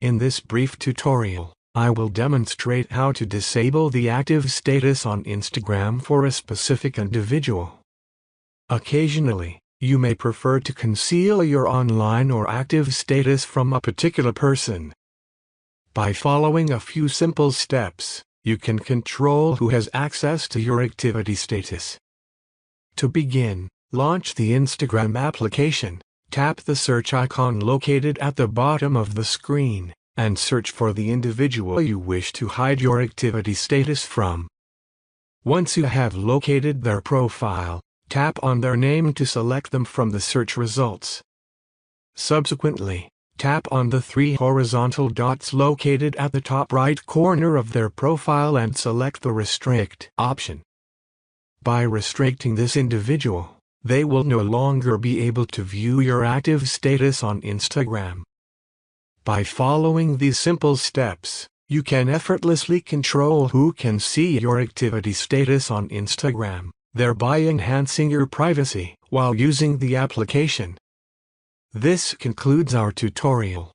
In this brief tutorial, I will demonstrate how to disable the active status on Instagram for a specific individual. Occasionally, you may prefer to conceal your online or active status from a particular person. By following a few simple steps, you can control who has access to your activity status. To begin, launch the Instagram application, tap the search icon located at the bottom of the screen, and search for the individual you wish to hide your activity status from. Once you have located their profile, tap on their name to select them from the search results. Subsequently, tap on the three horizontal dots located at the top right corner of their profile and select the Restrict option. By restricting this individual, they will no longer be able to view your active status on Instagram. By following these simple steps, you can effortlessly control who can see your activity status on Instagram, thereby enhancing your privacy while using the application. This concludes our tutorial.